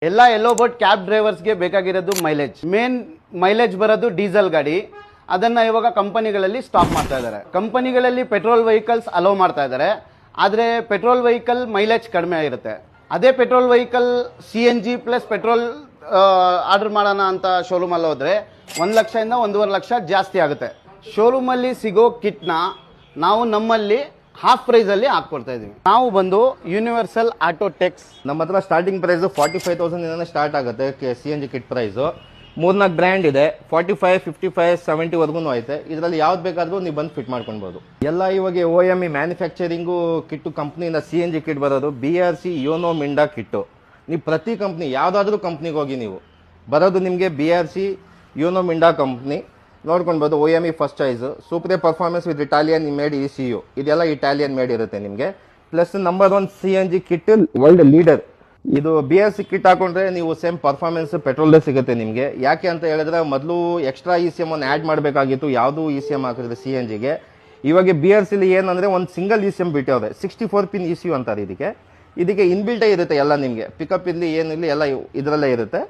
ಎಲ್ಲ ಎಲ್ಲೋ boat cab ಡ್ರೈವರ್ಸ್ಗೆ ಬೇಕಾಗಿರೋದು mileage. Main mileage ಬರೋದು ಡೀಸೆಲ್ ಗಾಡಿ. ಅದನ್ನ ಇವಾಗ ಕಂಪನಿಗಳಲ್ಲಿ ಸ್ಟಾಪ್ ಮಾಡ್ತಾ ಇದ್ದಾರೆ. ಕಂಪನಿಗಳಲ್ಲಿ ಪೆಟ್ರೋಲ್ ವೆಹಿಕಲ್ಸ್ ಅಲೋ ಮಾಡ್ತಾ ಇದ್ದಾರೆ. ಆದರೆ ಪೆಟ್ರೋಲ್ ವೆಹಿಕಲ್ ಮೈಲೇಜ್ ಕಡಿಮೆ ಇರುತ್ತೆ. ಅದೇ petrol vehicle CNG plus petrol order ಮಾಡೋಣ ಅಂತ ಶೋರೂಮಲ್ಲಿ ಹೋದ್ರೆ 1 ಲಕ್ಷದಿಂದ 1.5 ಲಕ್ಷ ಜಾಸ್ತಿ ಆಗುತ್ತೆ. ಶೋರೂಮಲ್ಲಿ ಸಿಗೋ ಕಿಟ್ನ ನಾವು ನಮ್ಮಲ್ಲಿ ಹಾಫ್ ಪ್ರೈಸ್ ಅಲ್ಲಿ ಹಾಕೊಡ್ತಾ ಇದೀವಿ. ನಾವು ಬಂದು ಯೂನಿವರ್ಸಲ್ ಆಟೋ ಟೆಕ್ಸ್. ನಮ್ಮ ಹತ್ರ ಸ್ಟಾರ್ಟಿಂಗ್ ಪ್ರೈಸ್ 45,000 ಸ್ಟಾರ್ಟ್ ಆಗುತ್ತೆ. CNG ಕಿಟ್ ಪ್ರೈಸ್ 3-4 ಬ್ರ್ಯಾಂಡ್ ಇದೆ. 45, 55, 70 ವರ್ಗು ಐತೆ. ಇದರಲ್ಲಿ ಯಾವ್ದು ಬೇಕಾದ್ರೂ ನೀವು ಬಂದು ಫಿಟ್ ಮಾಡ್ಕೊಳ್ಬಹುದು. ಎಲ್ಲ ಇವಾಗ OME ಮ್ಯಾನುಫ್ಯಾಕ್ಚರಿಂಗು ಕಿಟ್ಟು ಕಂಪ್ನಿಯಿಂದ CNG ಕಿಟ್ ಬರೋದು BRC ಯೋನೋ ಮಿಂಡಾ ಕಿಟ್ಟು. ನೀವು ಪ್ರತಿ ಕಂಪ್ನಿ ಯಾವ್ದಾದ್ರು ಕಂಪ್ನಿಗೆ ಹೋಗಿ ನೀವು ಬರೋದು ನಿಮಗೆ BRC ಯೋನೋ ಮಿಂಡಾ ಕಂಪ್ನಿ ನೋಡ್ಕೊಳ್ಬೋದು. OME first choice, super performance with Italian made ECU, ಇದೆಲ್ಲ ಇಟಾಲಿಯನ್ ಮೇಡ್ ಇರುತ್ತೆ ನಿಮಗೆ. Plus number 1 CNG kit world leader. ಇದು BRC ಕಿಟ್ ಹಾಕೊಂಡ್ರೆ ನೀವು ಸೇಮ್ ಪರ್ಫಾರ್ಮೆನ್ಸ್ ಪೆಟ್ರೋಲ್ದೇ ಸಿಗುತ್ತೆ ನಿಮಗೆ. ಯಾಕೆ ಅಂತ ಹೇಳಿದ್ರೆ ಮೊದಲು ಎಕ್ಸ್ಟ್ರಾ ECM ಅನ್ನು ಆ್ಯಡ್ ಮಾಡಬೇಕಾಗಿತ್ತು. ಯಾವುದು ECM ಹಾಕಿದ್ರೆ CNGಗೆ. ಇವಾಗ BRCಲಿ ಏನಂದ್ರೆ ಒಂದು ಸಿಂಗಲ್ ECM ಬಿಟ್ಟವ್ರೆ. 64 ಪಿನ್ ECU ಅಂತಾರೆ ಇದಕ್ಕೆ ಇನ್ಬಿಲ್ಟೇ ಇರುತ್ತೆ ಎಲ್ಲ. ನಿಮಗೆ ಪಿಕಪ್ ಇಲ್ಲಿ ಏನಿಲ್ಲ ಎಲ್ಲ ಇದರಲ್ಲೇ ಇರುತ್ತೆ.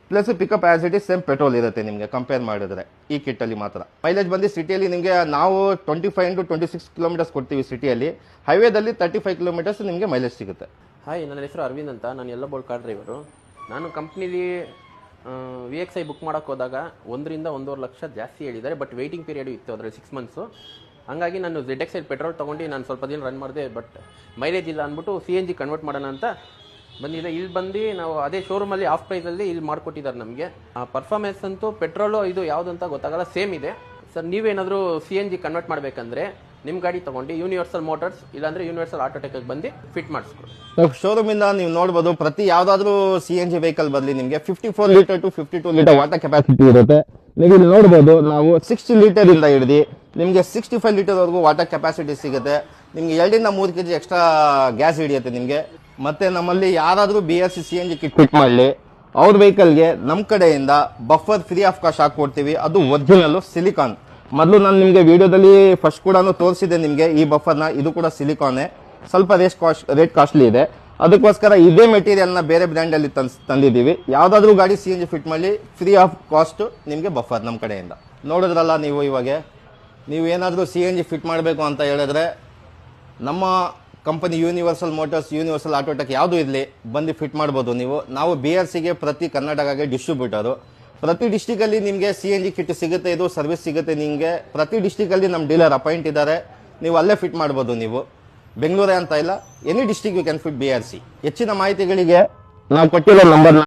Plus pickup as it is same petrol ಇರುತ್ತೆ ನಿಮಗೆ ಕಂಪೇರ್ ಮಾಡಿದ್ರೆ ಈ ಕಿಟ್ಟಲ್ಲಿ ಮಾತ್ರ. ಮೈಲೇಜ್ ಬಂದು ಸಿಟಿಯಲ್ಲಿ ನಿಮಗೆ ನಾವು 25 to 26 ಕಿಲೋಮೀಟರ್ಸ್ ಕೊಡ್ತೀವಿ ಸಿಟಿಯಲ್ಲಿ. ಹೈವೇದಲ್ಲಿ 35 ಕಿಲೋಮೀಟರ್ಸ್ ನಿಮಗೆ ಮೈಲೇಜ್ ಸಿಗುತ್ತೆ. ಹಾಯ್, ನನ್ನ ಹೆಸರು ಅರವಿಂದ್ ಅಂತ. ನಾನು ಎಲ್ಲೋ ಬೋಲ್ಡ್ ಕಾರ್ ಡ್ರೈವರು. ನಾನು ಕಂಪ್ನಿಲಿ VXI ಬುಕ್ ಮಾಡೋಕ್ಕೆ ಹೋದಾಗ 1-1.5 ಲಕ್ಷ ಜಾಸ್ತಿ ಹೇಳಿದ್ದಾರೆ. ಬಟ್ ವೆಯ್ಟಿಂಗ್ ಪೀರಿಯಡ್ ಇತ್ತು ಅದರಲ್ಲಿ 6 ಮಂತ್ಸು. ಹಂಗಾಗಿ ನಾನು ZXL ಪೆಟ್ರೋಲ್ ತೊಗೊಂಡು ನಾನು ಸ್ವಲ್ಪ ದಿನ ರನ್ ಮಾಡಿದೆ. ಬಟ್ ಮೈಲೇಜ್ ಇಲ್ಲ ಅಂದ್ಬಿಟ್ಟು CNG ಕನ್ವರ್ಟ್ ಮಾಡೋಣ ಅಂತ ಬಂದಿದೆ. ಇಲ್ಲಿ ಬಂದು ನಾವು ಅದೇ ಶೋರೂಮಲ್ಲಿ ಆಫ್ ಪ್ರೈಸಲ್ಲಿ ಇಲ್ಲಿ ಮಾಡಿಕೊಟ್ಟಿದ್ದಾರೆ ನಮಗೆ. ಪರ್ಫಾರ್ಮೆನ್ಸ್ ಅಂತೂ ಪೆಟ್ರೋಲು ಇದು ಯಾವುದು ಅಂತ ಗೊತ್ತಾಗಲ್ಲ, ಸೇಮ್ ಇದೆ. ಸರ್, ನೀವೇನಾದರೂ CNG ಕನ್ವರ್ಟ್ ಮಾಡಬೇಕಂದ್ರೆ ನಿಮ್ಮ ಗಾಡಿ ತೊಗೊಂಡು ಯೂನಿವರ್ಸಲ್ ಮೋಟರ್ಸ್ ಇಲ್ಲಾಂದರೆ ಯೂನಿವರ್ಸಲ್ ಆಟೋಟೆಕ್ಗೆ ಬಂದು ಫಿಟ್ ಮಾಡಿಸ್ಕೊಡಿ. ಶೋರೂಮಿಂದ ನೀವು ನೋಡ್ಬೋದು, ಪ್ರತಿ ಯಾವುದಾದ್ರೂ CNG ವೆಹಿಕಲ್ ಬದಲಿ ನಿಮಗೆ 54 litre to 52 litre water capacity ಇರುತ್ತೆ. ನೀವು ಇಲ್ಲಿ ನೋಡ್ಬೋದು, ನಾವು 60 ಲೀಟರ್ ಇಂದ ಹಿಡಿದು ನಿಮಗೆ 65 ಲೀಟರ್ ವರೆಗೂ ವಾಟರ್ ಕೆಪಾಸಿಟಿ ಸಿಗುತ್ತೆ. ನಿಮಗೆ 2-3 kg ಎಕ್ಸ್ಟ್ರಾ ಗ್ಯಾಸ್ ಹಿಡಿಯುತ್ತೆ ನಿಮಗೆ. ಮತ್ತೆ ನಮ್ಮಲ್ಲಿ ಯಾರಾದರೂ BRC CNG ಕಿಟ್ ಫಿಟ್ ಮಾಡಲಿ ಅವ್ರ ವೆಹಿಕಲ್ಗೆ ನಮ್ಮ ಕಡೆಯಿಂದ ಬಫರ್ ಫ್ರೀ ಆಫ್ ಕಾಸ್ಟ್ ಹಾಕೊಡ್ತೀವಿ. ಅದು ಒರಿಜಿನಲ್ ಸಿಲಿಕಾನ್. ಮೊದಲು ನಾನು ನಿಮಗೆ ವಿಡಿಯೋದಲ್ಲಿ ಫಸ್ಟ್ ಕೂಡ ತೋರಿಸಿದೆ ನಿಮಗೆ ಈ ಬಫರ್ನ. ಇದು ಕೂಡ ಸಿಲಿಕಾನೇ, ಸ್ವಲ್ಪ ರೇಟ್ ಕಾಸ್ಟ್ಲಿ ಇದೆ. ಅದಕ್ಕೋಸ್ಕರ ಇದೇ ಮೆಟೀರಿಯಲ್ನ ಬೇರೆ ಬ್ರ್ಯಾಂಡಲ್ಲಿ ತಂದಿದ್ದೀವಿ. ಯಾವುದಾದ್ರೂ ಗಾಡಿ CNG ಫಿಟ್ ಮಾಡಿ ಫ್ರೀ ಆಫ್ ಕಾಸ್ಟ್ ನಿಮಗೆ ಬಫರ್ ನಮ್ಮ ಕಡೆಯಿಂದ. ನೋಡಿದ್ರಲ್ಲ ನೀವು, ಇವಾಗ ನೀವು ಏನಾದರೂ CNG ಫಿಟ್ ಮಾಡಬೇಕು ಅಂತ ಹೇಳಿದ್ರೆ ನಮ್ಮ ಕಂಪನಿ ಯೂನಿವರ್ಸಲ್ ಮೋಟರ್ಸ್, ಯೂನಿವರ್ಸಲ್ ಆಟೋಟೆಕ್ ಯಾವುದು ಇರಲಿ ಬಂದು ಫಿಟ್ ಮಾಡ್ಬೋದು ನೀವು. ನಾವು BRCಗೆ ಪ್ರತಿ ಕರ್ನಾಟಕಗೆ ಡಿಸ್ಟ್ರಿಬ್ಯೂಟರು. ಪ್ರತಿ ಡಿಸ್ಟಿಕಲ್ಲಿ ನಿಮಗೆ CNG ಕಿಟ್ ಸಿಗುತ್ತೆ, ಇದು ಸರ್ವಿಸ್ ಸಿಗುತ್ತೆ ನಿಮಗೆ. ಪ್ರತಿ ಡಿಸ್ಟಿಕಲ್ಲಿ ನಮ್ಮ ಡೀಲರ್ ಅಪಾಯಿಂಟ್ ಇದ್ದಾರೆ, ನೀವು ಅಲ್ಲೇ ಫಿಟ್ ಮಾಡ್ಬೋದು. ನೀವು ಬೆಂಗಳೂರೇ ಅಂತ ಇಲ್ಲ, any district you can fit BRC. ಹೆಚ್ಚಿನ ಮಾಹಿತಿಗಳಿಗೆ ನಾವು ಕೊಟ್ಟಿರೋ ನಂಬರ್ನ